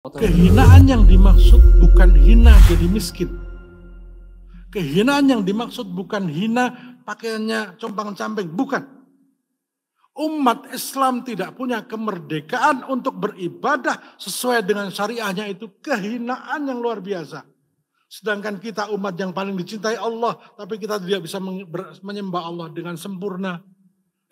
Kehinaan yang dimaksud bukan hina jadi miskin. Kehinaan yang dimaksud bukan hina pakaiannya compang-camping, bukan. Umat Islam tidak punya kemerdekaan untuk beribadah sesuai dengan syariahnya, itu kehinaan yang luar biasa. Sedangkan kita umat yang paling dicintai Allah, tapi kita tidak bisa menyembah Allah dengan sempurna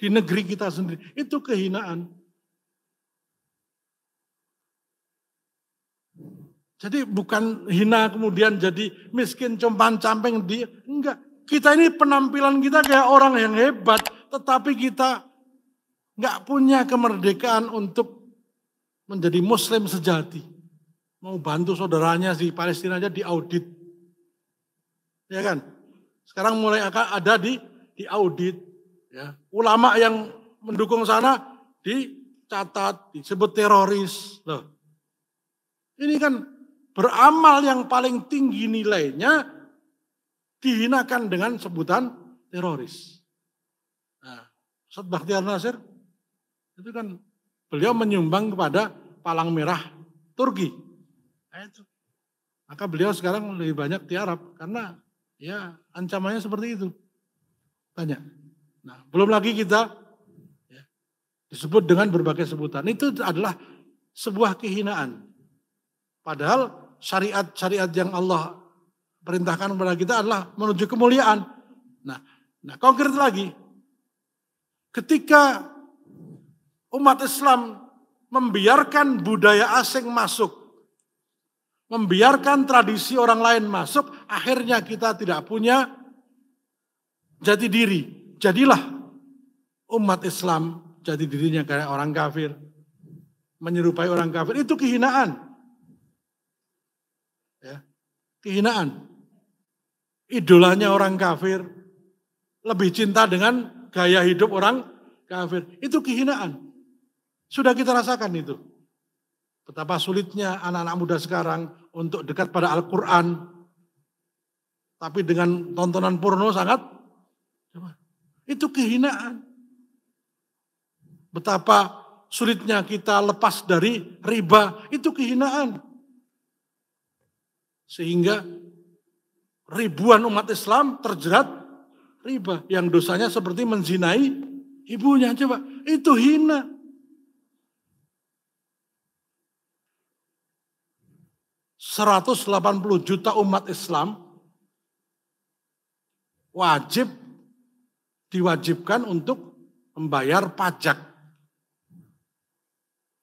di negeri kita sendiri. Itu kehinaan. Jadi bukan hina kemudian jadi miskin compang-camping dia. Enggak. Kita ini penampilan kita kayak orang yang hebat, tetapi kita enggak punya kemerdekaan untuk menjadi muslim sejati. Mau bantu saudaranya di Palestina aja diaudit. Ya kan? Sekarang mulai akan ada diaudit. Ya. Ulama yang mendukung sana dicatat, disebut teroris. Loh. Ini kan beramal yang paling tinggi nilainya dihinakan dengan sebutan teroris. Nah, Ustaz Bakhtiar Nasir itu kan beliau menyumbang kepada Palang Merah Turki. Nah, itu. Maka beliau sekarang lebih banyak tiarap karena ya ancamannya seperti itu. Tanya. Nah, belum lagi kita ya, disebut dengan berbagai sebutan. Itu adalah sebuah kehinaan. Padahal syariat-syariat yang Allah perintahkan kepada kita adalah menuju kemuliaan. Nah, konkret lagi, ketika umat Islam membiarkan budaya asing masuk, membiarkan tradisi orang lain masuk, akhirnya kita tidak punya jati diri. Jadilah umat Islam jati dirinya kayak orang kafir, menyerupai orang kafir, itu kehinaan. Ya, kehinaan. Idolanya orang kafir, lebih cinta dengan gaya hidup orang kafir. Itu kehinaan. Sudah kita rasakan itu. Betapa sulitnya anak-anak muda sekarang untuk dekat pada Al-Quran. Tapi dengan tontonan porno sangat. Itu kehinaan. Betapa sulitnya kita lepas dari riba. Itu kehinaan. Sehingga ribuan umat Islam terjerat riba. Yang dosanya seperti menzinai ibunya. Coba, itu hina. $180 juta umat Islam diwajibkan untuk membayar pajak.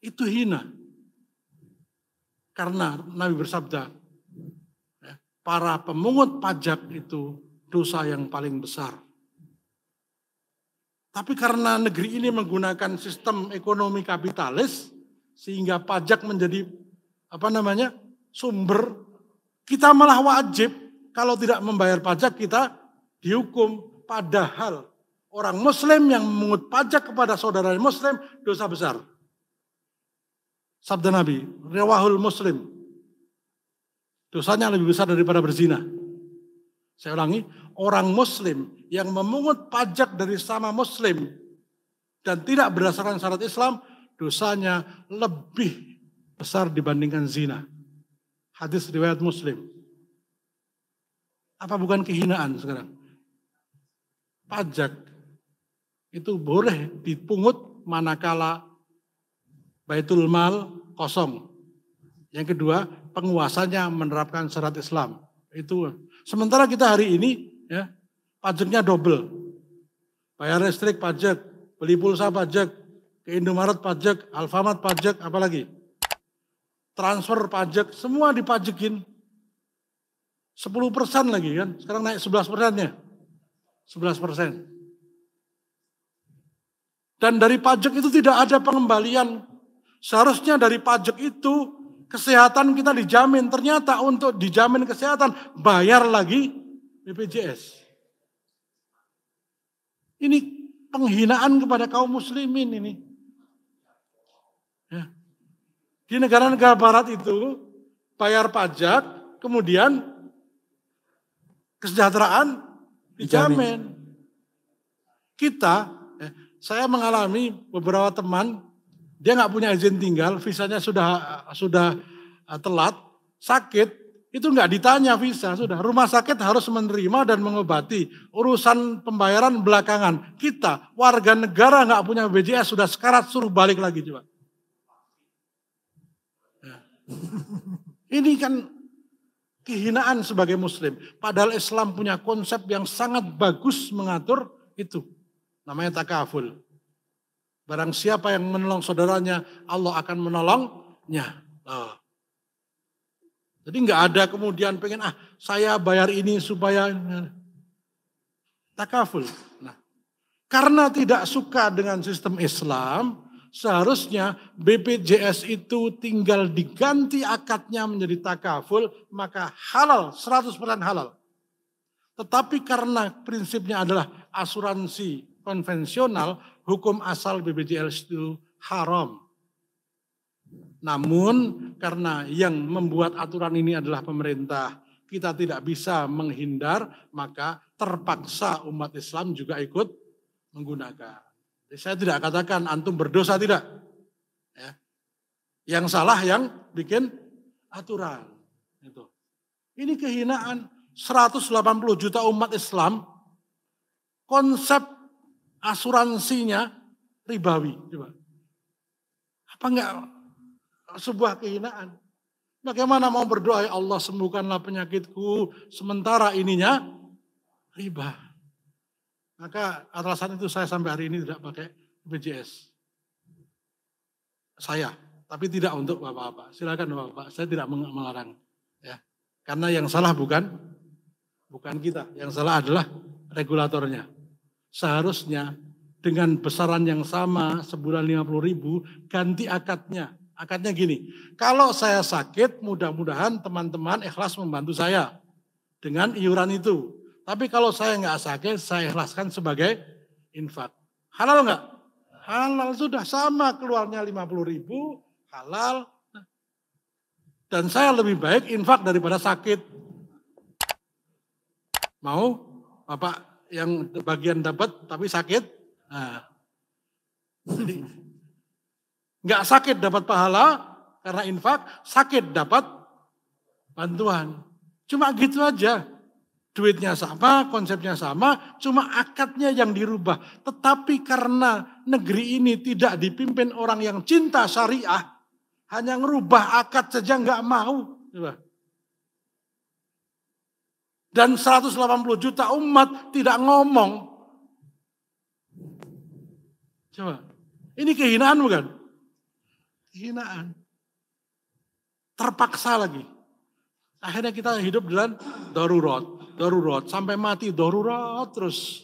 Itu hina. Karena Nabi bersabda, para pemungut pajak itu dosa yang paling besar. Tapi karena negeri ini menggunakan sistem ekonomi kapitalis, sehingga pajak menjadi sumber, kita malah wajib kalau tidak membayar pajak kita dihukum. Padahal orang Muslim yang memungut pajak kepada saudara Muslim dosa besar. Sabda Nabi, riwayahul Muslim. Dosanya lebih besar daripada berzina. Saya ulangi, orang Muslim yang memungut pajak dari sama Muslim dan tidak berdasarkan syariat Islam, dosanya lebih besar dibandingkan zina. Hadis riwayat Muslim. Apa bukan kehinaan sekarang? Pajak itu boleh dipungut manakala Baitul Mal kosong. Yang kedua, penguasanya menerapkan syariat Islam. Itu. Sementara kita hari ini ya, pajaknya double. Bayar listrik pajak, beli pulsa pajak, ke Indomaret pajak, Alfamart pajak, apalagi? Transfer pajak, semua dipajekin. 10% lagi kan, sekarang naik 11%-nya. 11%. Dan dari pajak itu tidak ada pengembalian. Seharusnya dari pajak itu kesehatan kita dijamin, ternyata untuk dijamin kesehatan bayar lagi BPJS. Ini penghinaan kepada kaum muslimin ini. Ya. Di negara-negara barat itu bayar pajak, kemudian kesejahteraan dijamin. Kita, saya mengalami beberapa teman, dia nggak punya izin tinggal, visanya sudah telat, sakit, itu nggak ditanya visa, sudah. Rumah sakit harus menerima dan mengobati. Urusan pembayaran belakangan. Kita, warga negara nggak punya BPJS, sudah sekarat, suruh balik lagi coba. Ya. Ini kan kehinaan sebagai muslim. Padahal Islam punya konsep yang sangat bagus mengatur itu. Namanya takaful. Barang siapa yang menolong saudaranya, Allah akan menolongnya. Jadi nggak ada kemudian pengen saya bayar ini supaya takaful. Nah, karena tidak suka dengan sistem Islam, seharusnya BPJS itu tinggal diganti akadnya menjadi takaful, maka halal, 100% halal. Tetapi karena prinsipnya adalah asuransi konvensional, hukum asal BPJS itu haram. Namun karena yang membuat aturan ini adalah pemerintah, kita tidak bisa menghindar, maka terpaksa umat Islam juga ikut menggunakan. Jadi saya tidak katakan antum berdosa, tidak. Ya. Yang salah yang bikin aturan. Itu. Ini kehinaan 180 juta umat Islam, konsep asuransinya ribawi. Coba. Apa enggak sebuah kehinaan? Bagaimana mau berdoa, ya Allah sembuhkanlah penyakitku, sementara ininya riba. Maka alasan itu saya sampai hari ini tidak pakai BPJS. Saya, tapi tidak untuk bapak-bapak. Silakan bapak-bapak, saya tidak melarang. Ya. Karena yang salah bukan kita, yang salah adalah regulatornya. Seharusnya dengan besaran yang sama, sebulan 50.000, ganti akadnya. Akadnya gini, kalau saya sakit mudah-mudahan teman-teman ikhlas membantu saya dengan iuran itu. Tapi kalau saya nggak sakit, saya ikhlaskan sebagai infak. Halal nggak? Halal, sudah sama keluarnya 50.000, halal. Dan saya lebih baik infak daripada sakit. Mau Bapak yang bagian dapat tapi sakit? Nah. Jadi, nggak sakit dapat pahala karena infak, sakit dapat bantuan. Cuma gitu aja. Duitnya sama, konsepnya sama, cuma akadnya yang dirubah. Tetapi karena negeri ini tidak dipimpin orang yang cinta syariah, hanya ngerubah akad saja nggak mau. Coba. Dan 180 juta umat tidak ngomong. Coba. Ini kehinaan bukan? Kehinaan. Terpaksa lagi. Akhirnya kita hidup dalam darurat. Sampai mati darurat terus.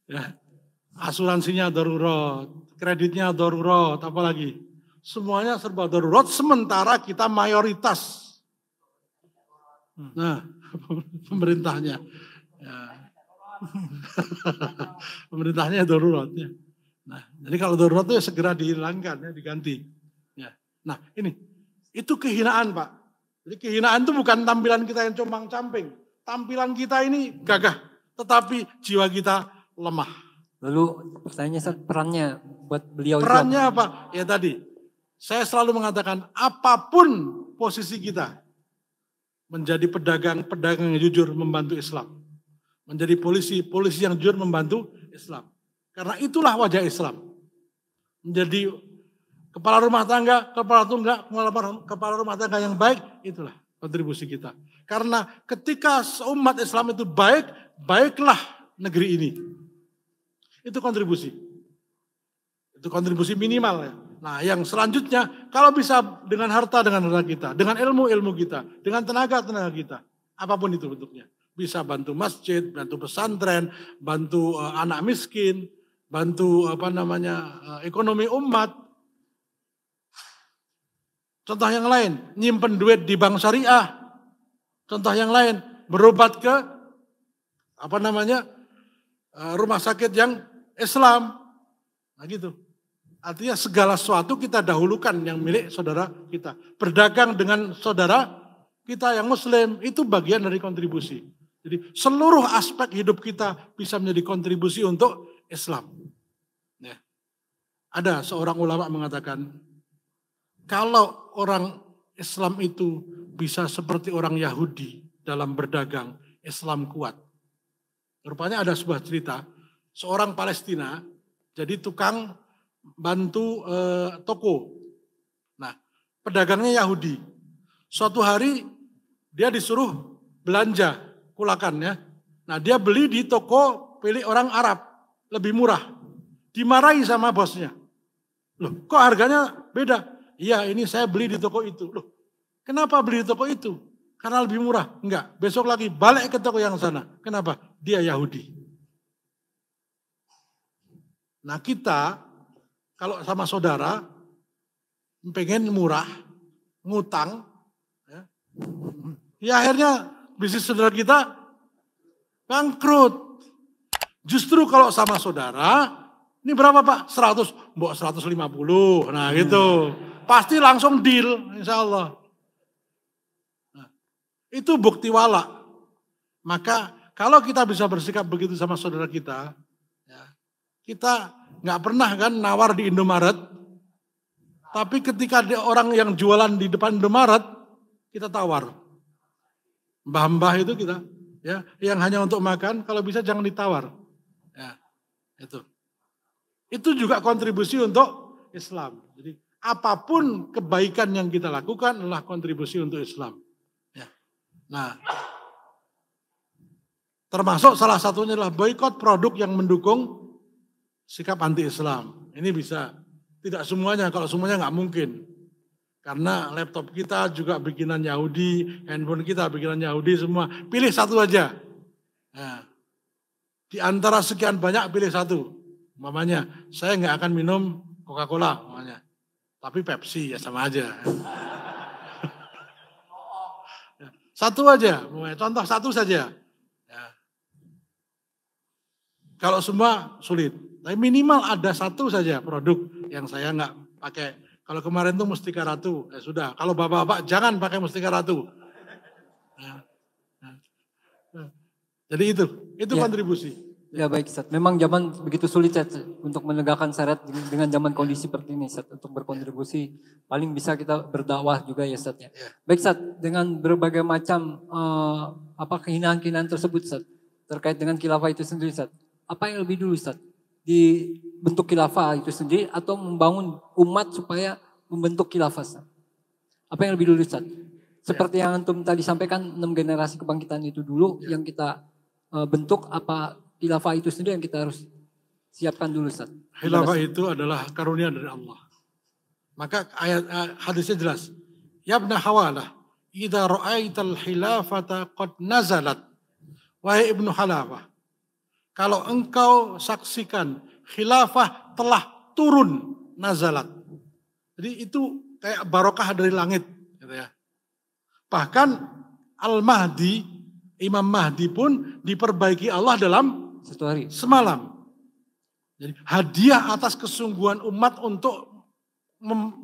Ya. Asuransinya darurat. Kreditnya darurat. Apalagi. Semuanya serba darurat. Sementara kita mayoritas. Nah, pemerintahnya. Ya. Pemerintahnya darurat. Ya. Nah, jadi kalau darurat itu ya segera dihilangkan, ya, diganti. Ya. Nah, itu kehinaan, Pak. Jadi kehinaan itu bukan tampilan kita yang compang-camping. Tampilan kita ini gagah, tetapi jiwa kita lemah. Lalu pertanyaannya perannya buat beliau. Perannya apa? Ya tadi, saya selalu mengatakan apapun posisi kita, menjadi pedagang yang jujur membantu Islam. Menjadi polisi yang jujur membantu Islam. Karena itulah wajah Islam. Menjadi kepala rumah tangga, kepala rumah tangga yang baik, itulah kontribusi kita. Karena ketika umat Islam itu baik, baiklah negeri ini. Itu kontribusi. Itu kontribusi minimal ya. Nah yang selanjutnya, kalau bisa dengan harta kita, dengan ilmu kita, dengan tenaga kita, apapun itu bentuknya. Bisa bantu masjid, bantu pesantren, bantu anak miskin, bantu ekonomi umat. Contoh yang lain, nyimpen duit di bank syariah. Contoh yang lain, berobat ke rumah sakit yang Islam. Nah gitu. Artinya segala sesuatu kita dahulukan yang milik saudara kita. Berdagang dengan saudara kita yang Muslim itu bagian dari kontribusi. Jadi seluruh aspek hidup kita bisa menjadi kontribusi untuk Islam. Ya. Ada seorang ulama mengatakan, kalau orang Islam itu bisa seperti orang Yahudi dalam berdagang, Islam kuat. Rupanya ada sebuah cerita, seorang Palestina jadi tukang bantu toko. Nah, pedagangnya Yahudi. Suatu hari dia disuruh belanja kulakan ya. Nah, dia beli di toko pilih orang Arab, lebih murah. Dimarahi sama bosnya. Loh, kok harganya beda? Iya, ini saya beli di toko itu. Loh, kenapa beli di toko itu? Karena lebih murah. Enggak, besok lagi balik ke toko yang sana. Kenapa? Dia Yahudi. Nah, kita kalau sama saudara pengen murah, ngutang, ya akhirnya bisnis saudara kita bangkrut. Justru kalau sama saudara, ini berapa Pak? 100, mbok 150. Nah gitu. Pasti langsung deal, insya Allah. Nah, itu bukti wala. Maka kalau kita bisa bersikap begitu sama saudara kita, ya, kita nggak pernah kan nawar di Indomaret. Tapi ketika ada orang yang jualan di depan Indomaret, kita tawar. Mbah-mbah itu kita, ya, yang hanya untuk makan, kalau bisa jangan ditawar. Ya, itu. Itu juga kontribusi untuk Islam. Jadi apapun kebaikan yang kita lakukan adalah kontribusi untuk Islam. Ya. Nah, termasuk salah satunya adalah boikot produk yang mendukung sikap anti-Islam. Ini bisa, tidak semuanya, kalau semuanya nggak mungkin. Karena laptop kita juga bikinan Yahudi, handphone kita bikinan Yahudi semua. Pilih satu aja. Nah, di antara sekian banyak pilih satu. Mamanya, saya nggak akan minum Coca-Cola, mamanya. Tapi Pepsi ya sama aja. Satu aja, contoh satu saja. Ya. Kalau semua sulit, tapi minimal ada satu saja produk yang saya nggak pakai. Kalau kemarin tuh Mustika Ratu, ya sudah. Kalau bapak-bapak jangan pakai Mustika Ratu. Ya. Ya. Jadi itu ya. Kontribusi. Ya baik Ustaz, memang zaman begitu sulit Ustaz untuk menegakkan syariat dengan zaman kondisi seperti ini Ustaz, untuk berkontribusi paling bisa kita berdakwah juga ya Ustaz ya. Baik Ustaz, dengan berbagai macam kehinaan-kehinaan tersebut Ustaz, terkait dengan khilafah itu sendiri Ustaz, apa yang lebih dulu Ustaz? Dibentuk khilafah itu sendiri atau membangun umat supaya membentuk khilafah Ustaz? Apa yang lebih dulu Ustaz? Seperti yang antum tadi sampaikan 6 generasi kebangkitan itu dulu yang kita bentuk, apa khilafah itu sendiri yang kita harus siapkan dulu Ustaz? Khilafah itu adalah karunia dari Allah. Maka hadisnya jelas. Ya ibna Hawalah, idza ra'aital khilafata qad nazalat. Wahai Ibnu Halafah, kalau engkau saksikan khilafah telah turun, nazalat. Jadi itu kayak barokah dari langit gitu ya. Bahkan Al-Mahdi, Imam Mahdi pun diperbaiki Allah dalam satu hari, semalam. Jadi hadiah atas kesungguhan umat untuk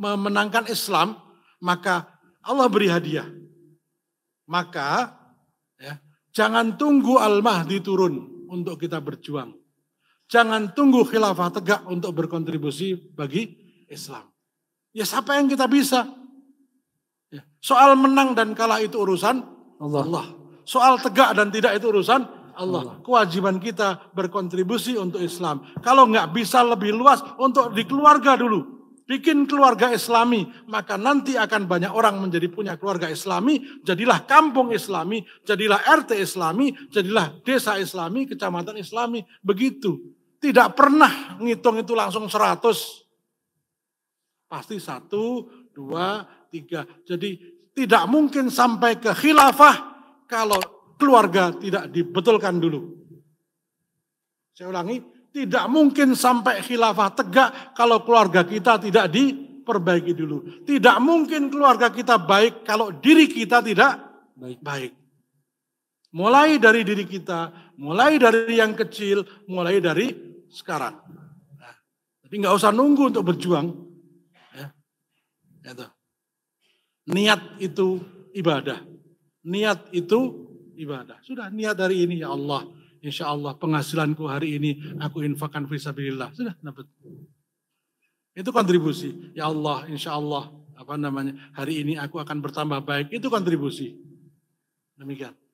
memenangkan Islam, maka Allah beri hadiah. Maka ya, jangan tunggu Al-Mahdi turun untuk kita berjuang. Jangan tunggu khilafah tegak untuk berkontribusi bagi Islam. Ya siapa yang kita bisa? Ya, soal menang dan kalah itu urusan Allah. Soal tegak dan tidak itu urusan Allah. Kewajiban kita berkontribusi untuk Islam. Kalau nggak bisa lebih luas, untuk di keluarga dulu. Bikin keluarga Islami, maka nanti akan banyak orang menjadi punya keluarga Islami. Jadilah kampung Islami, jadilah RT Islami, jadilah desa Islami, kecamatan Islami. Begitu. Tidak pernah ngitung itu langsung 100. Pasti 1, 2, 3. Jadi tidak mungkin sampai ke khilafah kalau keluarga tidak dibetulkan dulu. Saya ulangi, tidak mungkin sampai khilafah tegak kalau keluarga kita tidak diperbaiki dulu. Tidak mungkin keluarga kita baik kalau diri kita tidak baik. Mulai dari diri kita, mulai dari yang kecil, mulai dari sekarang. Nah, jadi nggak usah nunggu untuk berjuang. Ya. Gitu. Niat itu ibadah. Niat itu ibadah. Sudah niat dari ini, ya Allah, insya Allah penghasilanku hari ini aku infakkan fisabilillah. Sudah dapat. Itu kontribusi. Ya Allah, insya Allah hari ini aku akan bertambah baik, itu kontribusi. Demikian.